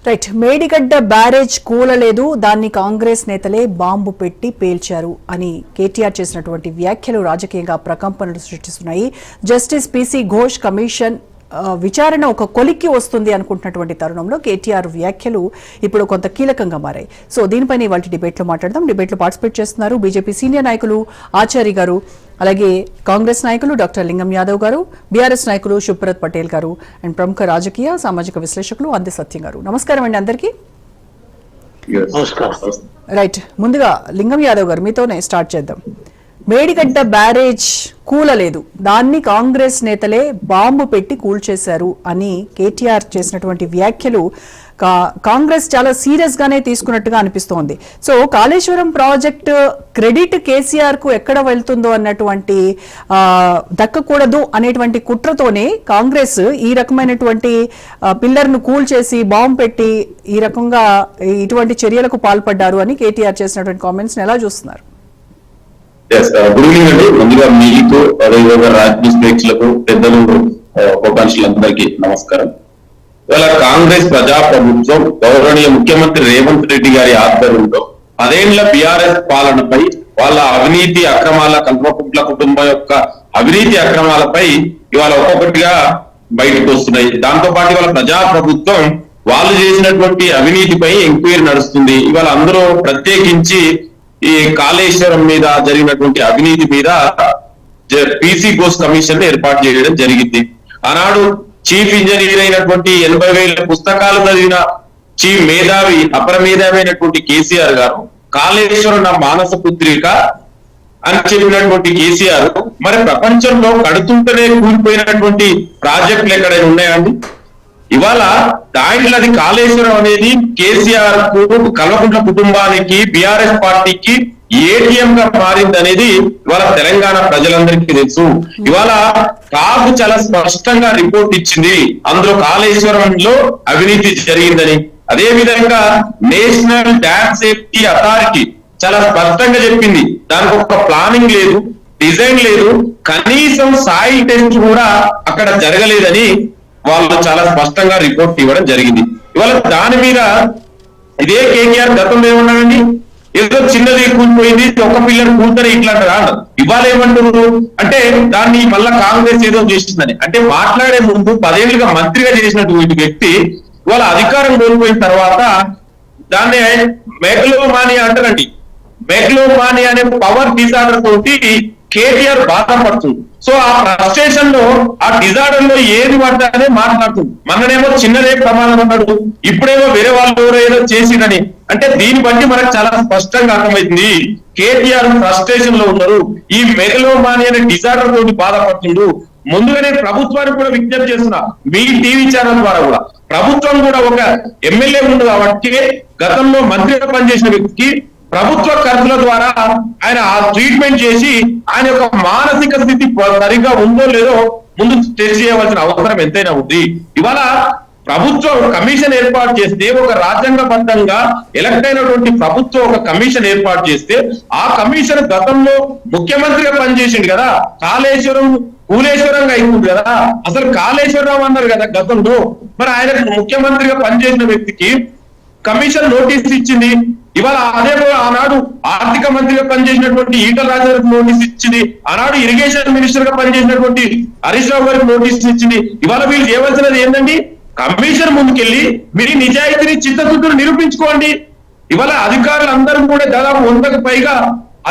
Right. Medigadda barrage కూలలేదు, దాన్ని కాంగ్రెస్ నేతలే bomb పెట్టి పేల్చారు అని కేటీఆర్ చేసినటువంటి వ్యాఖ్యలు రాజకీయంగా ప్రకంపనలు సృష్టిస్తున్నాయి. జస్టిస్ పిసి ఘోష్ కమిషన్ విచారణ ఒక కొలిక్కి వస్తుంది అనుకుంటున్నటువంటి తరుణంలో కేటీఆర్ వ్యాఖ్యలు ఇప్పుడు కొంత కీలకంగా మారాయి. సో దీనిపైన ఇవాళ డిబేట్లో మాట్లాడదాం. డిబేట్లో పార్టిసిపేట్ చేస్తున్నారు బీజేపీ సీనియర్ నాయకులు ఆచారి గారు, అలాగే కాంగ్రెస్ నాయకులు డాక్టర్ లింగం యాదవ్ గారు, బీఆర్ఎస్ నాయకులు శుభ్రత్ పటేల్ గారు అండ్ ప్రముఖ రాజకీయ సామాజిక విశ్లేషకులు అంది సత్యం గారు. నమస్కారం అండి అందరికీ. రైట్, ముందుగా లింగం యాదవ్ గారు మీతోనే స్టార్ట్ చేద్దాం. మేడిగడ్డ బ్యారేజ్ కూలలేదు, దాన్ని కాంగ్రెస్ నేతలే బాంబు పెట్టి కూల్చేశారు అని కేటీఆర్ చేసినటువంటి వ్యాఖ్యలు కాంగ్రెస్ చాలా సీరియస్ గానే తీసుకున్నట్టుగా అనిపిస్తోంది. So Kaleshwaram project credit KCR కు ఎక్కడ వెళ్తుందో అన్నటువంటి దక్కకూడదు అనేటువంటి కుట్రతోనే కాంగ్రెస్ ఈ రకమైనటువంటి పిల్లర్ ను కూల్చేసి బాంబు పెట్టి ఈ రకంగా ఇటువంటి చర్యలకు పాల్పడ్డారు అని కేటీఆర్ చేసినటువంటి కామెంట్స్ ఎలా చూస్తున్నారు? గుడ్ ఈవినింగ్ అండి. ముందుగా మీకు అదేవిధంగా రాజకీయ ప్రేక్షకులకు, పెద్దలు, ఉపకాంక్షలందరికీ నమస్కారం. ఇవాళ కాంగ్రెస్ ప్రజాప్రభుత్వం గౌరవనీయ ముఖ్యమంత్రి రేవంత్ రెడ్డి గారి ఆధ్వర్యంలో 10 ఏళ్ల బీఆర్ఎస్ పాలనపై, వాళ్ళ అవినీతి అక్రమాల, కల్వకుంట్ల కుటుంబం యొక్క అవినీతి అక్రమాలపై ఇవాళ ఒక్కొక్కటిగా బయటకు వస్తున్నాయి. దాంతో పాటు ఇవాళ ప్రజాప్రభుత్వం వాళ్ళు చేసినటువంటి అవినీతిపై ఎంక్వైరీ నడుస్తుంది. ఇవాళ అందరూ ప్రత్యేకించి ఈ కాళేశ్వరం మీద జరిగినటువంటి అవినీతి మీద పీసీ ఘోష్ కమిషన్ ఏర్పాటు చేయడం జరిగింది. ఆనాడు చీఫ్ ఇంజనీర్ అయినటువంటి 80,000 పుస్తకాలు చదివిన చీఫ్ మేధావి, అపర మేధావి అయినటువంటి కేసీఆర్ గారు కాళేశ్వరం నా మానస పుత్రిక అని చెప్పినటువంటి కేసీఆర్ మరి ప్రపంచంలో కడుతుంటేనే కూలిపోయినటువంటి ప్రాజెక్టులు ఎక్కడైనా ఉన్నాయండి? ఇవాళ దాంట్లో అది కాళేశ్వరం అనేది కేసీఆర్ కు, కల్వకుంట్ల కుటుంబానికి, బీఆర్ఎస్ పార్టీకి ఏటీఎం గా మారింది అనేది ఇవాళ తెలంగాణ ప్రజలందరికీ తెలుసు. ఇవాళ కాపు చాలా స్పష్టంగా రిపోర్ట్ ఇచ్చింది, అందులో కాళేశ్వరంలో అవినీతి జరిగిందని. అదే విధంగా నేషనల్ డ్యామ్ సేఫ్టీ అథారిటీ చాలా స్పష్టంగా చెప్పింది, దానికి ఒక ప్లానింగ్ లేదు, డిజైన్ లేదు, కనీసం సాయిల్ టెస్ట్ కూడా అక్కడ జరగలేదని వాళ్ళు చాలా స్పష్టంగా రిపోర్ట్ ఇవ్వడం జరిగింది. ఇవాళ దాని మీద ఇదే కేటీఆర్ గతంలో ఏమన్నాడండి, ఏదో చిన్నది కూలిపోయింది, ఒక పిల్లలు కూల్తనే ఇట్లా అంటారు. ఇవాళ ఏమంటారు అంటే దాన్ని మళ్ళా కాంగ్రెస్ ఏదో చేసిందని. అంటే మాట్లాడే ముందు 10 ఏళ్లుగా మంత్రిగా చేసినటువంటి వ్యక్తి ఇవాళ అధికారం కోల్పోయిన తర్వాత దాన్ని మెగలోమానియా అంటారండి. మెగలోమానియా అనే పవర్ డిజార్డర్ తోటి కేటీఆర్ బాధపడుతుంది. సో ఆ ఫ్రస్ట్రేషన్ లో, ఆ డిజార్డర్ లో ఏది పడ్డానే మాట్లాడుతుంది. మననేమో చిన్నదే ప్రమాదం అన్నాడు, ఇప్పుడేమో వేరే వాళ్ళు ఎవరేదో చేసిందని. అంటే దీన్ని బట్టి మనకు చాలా స్పష్టంగా అర్థమైంది కేటీఆర్ ఫ్రస్ట్రేషన్ లో ఉన్నారు. ఈ మెగలోమాని అనే డిజార్డర్ తోటి బాధపడుతుండు. ముందుగానే ప్రభుత్వానికి కూడా విజ్ఞప్తి చేస్తున్నా, మీ టీవీ ఛానల్ ద్వారా కూడా, ప్రభుత్వం కూడా ఒక ఎమ్మెల్యే ఉంది కాబట్టి గతంలో మంత్రిగా పనిచేసిన వ్యక్తికి ప్రభుత్వ ఖర్చుల ద్వారా ఆయన ఆ ట్రీట్మెంట్ చేసి ఆయన యొక్క మానసిక స్థితి సరిగ్గా ఉందో లేదో ముందు టెస్ట్ చేయవలసిన అవసరం ఎంతైనా ఉంది. ఇవాళ ప్రభుత్వం కమిషన్ ఏర్పాటు చేస్తే, ఒక రాజ్యాంగబద్ధంగా ఎలక్ట్ అయినటువంటి ప్రభుత్వం ఒక కమిషన్ ఏర్పాటు చేస్తే, ఆ కమిషన్ గతంలో ముఖ్యమంత్రిగా పనిచేసింది కదా, కాళేశ్వరం కూలేశ్వరంగా అయిపోయింది కదా, అసలు కాళేశ్వరం అన్నారు కదా గతంలో. మరి ఆయన ముఖ్యమంత్రిగా పనిచేసిన వ్యక్తికి కమిషన్ నోటీస్ ఇచ్చింది. ఇవాళ అదే ఆనాడు ఆర్థిక మంత్రిగా పనిచేసినటువంటి ఈటల రాజేందర్ నోటీస్ ఇచ్చింది, ఆనాడు ఇరిగేషన్ మినిస్టర్ గా పనిచేసినటువంటి హరీష్ రావు గారికి నోటీస్ ఇచ్చింది. ఇవాళ వీళ్ళు చేయవలసినది ఏంటండి, కమిషన్ ముందుకెళ్లి మీ నిజాయితీని, చిత్తశుద్ధిని నిరూపించుకోండి. ఇవాళ అధికారులు అందరూ కూడా దాదాపు 100కు పైగా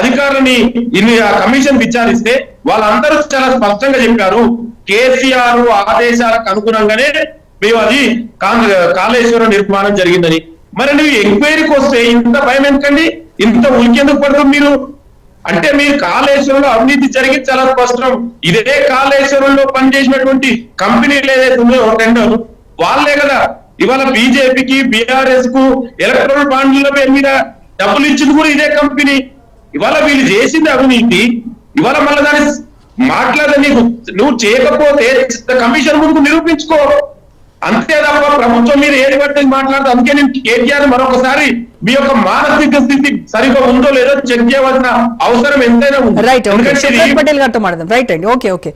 అధికారులని కమిషన్ విచారిస్తే వాళ్ళందరూ చాలా స్పష్టంగా చెప్పారు, కేసీఆర్ ఆదేశాలకు అనుగుణంగానే మేము అది కాళేశ్వరం నిర్మాణం జరిగిందని. మరి నువ్వు ఎంక్వైరీకి వస్తే ఇంత భయం ఎందుకండి, ఇంత ఉలికెందుకు పడుతుంది మీరు? అంటే మీరు కాళేశ్వరంలో అవినీతి జరిగింది చాలా స్పష్టం. ఇదే కాళేశ్వరంలో పనిచేసినటువంటి కంపెనీలు ఏదైతే ఉందో టెండర్ వాళ్ళే కదా ఇవాళ బీజేపీకి, బీఆర్ఎస్ కు ఎలక్ట్రల్ బాండ్ల పేరు మీద డబ్బులు ఇచ్చింది కూడా ఇదే కంపెనీ. ఇవాళ వీళ్ళు చేసింది అవినీతి. ఇవాళ మళ్ళీ దాన్ని మాట్లాడే నువ్వు చేయకపోతే కమిషన్ ముందు నిరూపించుకో, అంతే తప్ప ప్రభుత్వం మీద ఏది పట్టి మాట్లాడుతూ. అందుకే నేను కేటీఆర్ మరొకసారి మీ యొక్క మానసిక స్థితి సరిగ్గా ఉందో లేదో చెక్ చేయవలసిన అవసరం ఎంతైనా ఉంది. రైట్, పటేల్ గారితో మాట్లాడదాం. రైట్ అండి, ఓకే.